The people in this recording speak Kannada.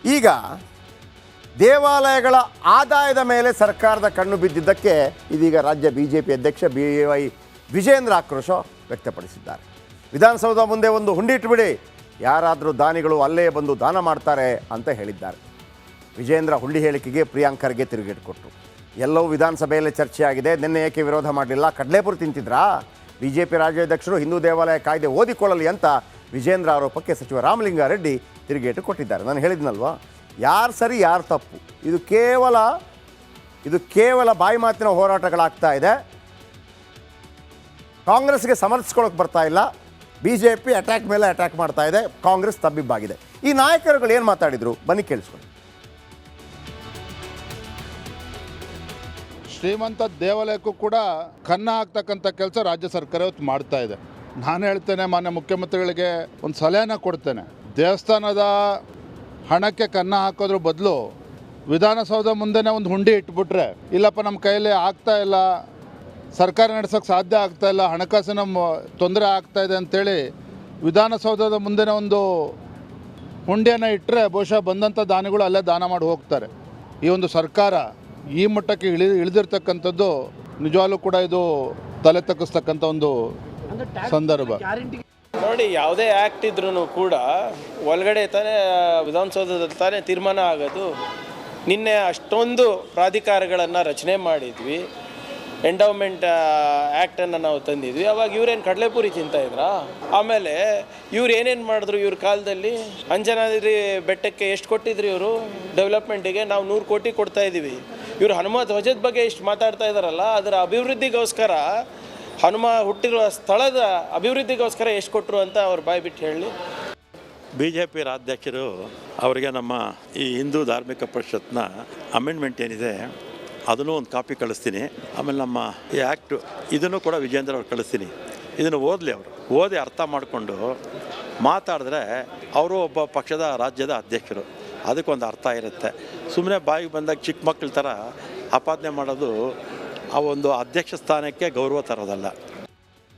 ಈಗ ದೇವಾಲಯಗಳ ಆದಾಯದ ಮೇಲೆ ಸರ್ಕಾರದ ಕಣ್ಣು ಬಿದ್ದಿದ್ದಕ್ಕೆ ಇದೀಗ ರಾಜ್ಯ ಬಿಜೆಪಿ ಅಧ್ಯಕ್ಷ BY ವಿಜೇಂದ್ರ ಆಕ್ರೋಶ ವ್ಯಕ್ತಪಡಿಸಿದ್ದಾರೆ. ವಿಧಾನಸೌಧ ಮುಂದೆ ಒಂದು ಹುಂಡಿ ಇಟ್ಬಿಡಿ, ಯಾರಾದರೂ ದಾನಿಗಳು ಅಲ್ಲೇ ಬಂದು ದಾನ ಮಾಡ್ತಾರೆ ಅಂತ ಹೇಳಿದ್ದಾರೆ. ವಿಜೇಂದ್ರ ಹುಂಡಿ ಹೇಳಿಕೆಗೆ ಪ್ರಿಯಾಂಕರ್ಗೆ ತಿರುಗೇಟು ಕೊಟ್ಟರು. ಎಲ್ಲವೂ ವಿಧಾನಸಭೆಯಲ್ಲಿ ಚರ್ಚೆಯಾಗಿದೆ, ನಿನ್ನೆ ಏಕೆ ವಿರೋಧ ಮಾಡಲಿಲ್ಲ, ಕಡಲೆಪುರಿ ತಿಂತಿದ್ರಾ? ಬಿಜೆಪಿ ರಾಜ್ಯಾಧ್ಯಕ್ಷರು ಹಿಂದೂ ದೇವಾಲಯ ಕಾಯ್ದೆ ಓದಿಕೊಳ್ಳಲಿ ಅಂತ ವಿಜೇಂದ್ರ ಆರೋಪಕ್ಕೆ ಸಚಿವ ರಾಮಲಿಂಗಾರೆಡ್ಡಿ ತಿರುಗೇಟು ಕೊಟ್ಟಿದ್ದಾರೆ. ನಾನು ಹೇಳಿದ್ನಲ್ವಾ, ಯಾರು ಸರಿ ಯಾರು ತಪ್ಪು, ಇದು ಕೇವಲ ಬಾಯಿ ಮಾತಿನ ಹೋರಾಟಗಳಾಗ್ತಾ ಇದೆ. ಕಾಂಗ್ರೆಸ್ಗೆ ಸಮರ್ಥಿಸ್ಕೊಳ್ಳೋಕೆ ಬರ್ತಾ ಇಲ್ಲ. BJP ಅಟ್ಯಾಕ್ ಮೇಲೆ ಅಟ್ಯಾಕ್ ಮಾಡ್ತಾ ಇದೆ, ಕಾಂಗ್ರೆಸ್ ತಬ್ಬಿಬ್ಬಾಗಿದೆ. ಈ ನಾಯಕರುಗಳು ಏನು ಮಾತಾಡಿದ್ರು ಬನ್ನಿ ಕೇಳಿಸ್ಕೊಳ್ಳಿ. ಶ್ರೀಮಂತ ದೇವಾಲಯಕ್ಕೂ ಕೂಡ ಕನ್ನ ಹಾಕ್ತಕ್ಕಂಥ ಕೆಲಸ ರಾಜ್ಯ ಸರ್ಕಾರ ಇವತ್ತು ಮಾಡ್ತಾ ಇದೆ. ನಾನು ಹೇಳ್ತೇನೆ, ಮಾನ್ಯ ಮುಖ್ಯಮಂತ್ರಿಗಳಿಗೆ ಒಂದು ಸಲಹೆನ ಕೊಡ್ತೇನೆ. ದೇವಸ್ಥಾನದ ಹಣಕ್ಕೆ ಕನ್ನ ಹಾಕೋದ್ರ ಬದಲು ವಿಧಾನಸೌಧ ಮುಂದೆನೇ ಒಂದು ಹುಂಡಿ ಇಟ್ಬಿಟ್ರೆ, ಇಲ್ಲಪ್ಪ ನಮ್ಮ ಕೈಯಲ್ಲಿ ಆಗ್ತಾ ಇಲ್ಲ, ಸರ್ಕಾರ ನಡೆಸೋಕ್ಕೆ ಸಾಧ್ಯ ಆಗ್ತಾ ಇಲ್ಲ, ಹಣಕಾಸಿನ ತೊಂದರೆ ಆಗ್ತಾ ಇದೆ ಅಂಥೇಳಿ ವಿಧಾನಸೌಧದ ಮುಂದೆನೇ ಒಂದು ಹುಂಡಿಯನ್ನು ಇಟ್ಟರೆ ಬಹುಶಃ ಬಂದಂಥ ದಾನಿಗಳು ಅಲ್ಲೇ ದಾನ ಮಾಡಿ ಹೋಗ್ತಾರೆ. ಈ ಒಂದು ಸರ್ಕಾರ ಈ ಮಟ್ಟಕ್ಕೆ ಇಳಿದಿರ್ತಕ್ಕಂಥದ್ದು ನಿಜವಾಗ್ಲೂ ಕೂಡ ಇದು ತಲೆ ತಗ್ಗಿಸ್ತಕ್ಕಂಥ ಒಂದು ಸಂದರ್ಭ. ನೋಡಿ, ಯಾವುದೇ ಆ್ಯಕ್ಟ್ ಇದ್ರೂ ಕೂಡ ಒಳಗಡೆ ತಾನೇ ವಿಧಾನಸೌಧದಲ್ಲಿ ತಾನೇ ತೀರ್ಮಾನ ಆಗೋದು. ನಿನ್ನೆ ಅಷ್ಟೊಂದು ಪ್ರಾಧಿಕಾರಗಳನ್ನು ರಚನೆ ಮಾಡಿದ್ವಿ, ಎಂಡೌಮೆಂಟ್ ಆ್ಯಕ್ಟನ್ನು ನಾವು ತಂದಿದ್ವಿ. ಅವಾಗ ಇವ್ರೇನು ಕಡಲೆಪುರಿ ತಿಂತಾಯಿದ್ರಾ? ಆಮೇಲೆ ಇವ್ರು ಏನೇನು ಮಾಡಿದ್ರು ಇವ್ರ ಕಾಲದಲ್ಲಿ? ಅಂಜನಾದ್ರಿ ಬೆಟ್ಟಕ್ಕೆ ಎಷ್ಟು ಕೊಟ್ಟಿದ್ರು ಇವರು ಡೆವಲಪ್ಮೆಂಟಿಗೆ? ನಾವು 100 ಕೋಟಿ ಕೊಡ್ತಾಯಿದ್ದೀವಿ. ಇವರು ಹನುಮ ಧ್ವಜದ ಬಗ್ಗೆ ಇಷ್ಟು ಮಾತಾಡ್ತಾ ಇದ್ದಾರಲ್ಲ, ಅದರ ಅಭಿವೃದ್ಧಿಗೋಸ್ಕರ, ಹನುಮ ಹುಟ್ಟಿರುವ ಸ್ಥಳದ ಅಭಿವೃದ್ಧಿಗೋಸ್ಕರ ಎಷ್ಟು ಕೊಟ್ಟರು ಅಂತ ಅವ್ರು ಬಾಯಿ ಬಿಟ್ಟು ಹೇಳಿ. BJP ರಾಜ್ಯಾಧ್ಯಕ್ಷರು ಅವರಿಗೆ ನಮ್ಮ ಈ ಹಿಂದೂ ಧಾರ್ಮಿಕ ಪರಿಷತ್ನ ಅಮೆಂಡ್ಮೆಂಟ್ ಏನಿದೆ ಅದನ್ನು ಒಂದು ಕಾಪಿ ಕಳಿಸ್ತೀನಿ. ಆಮೇಲೆ ನಮ್ಮ ಈ ಆ್ಯಕ್ಟು ಇದನ್ನು ಕೂಡ ವಿಜೇಂದ್ರ ಅವ್ರು ಕಳಿಸ್ತೀನಿ. ಇದನ್ನು ಓದಲಿ, ಅವರು ಓದಿ ಅರ್ಥ ಮಾಡಿಕೊಂಡು ಮಾತಾಡಿದ್ರೆ ಅವರು ಒಬ್ಬ ಪಕ್ಷದ ರಾಜ್ಯದ ಅಧ್ಯಕ್ಷರು, ಅದಕ್ಕೊಂದು ಅರ್ಥ ಇರುತ್ತೆ. ಸುಮ್ಮನೆ ಬಾಯಿಗೆ ಬಂದಾಗ ಚಿಕ್ಕ ಮಕ್ಕಳ ಥರ ಆಪಾದನೆ ಮಾಡೋದು ಆ ಒಂದು ಅಧ್ಯಕ್ಷ ಸ್ಥಾನಕ್ಕೆ ಗೌರವ ತರೋದಲ್ಲ.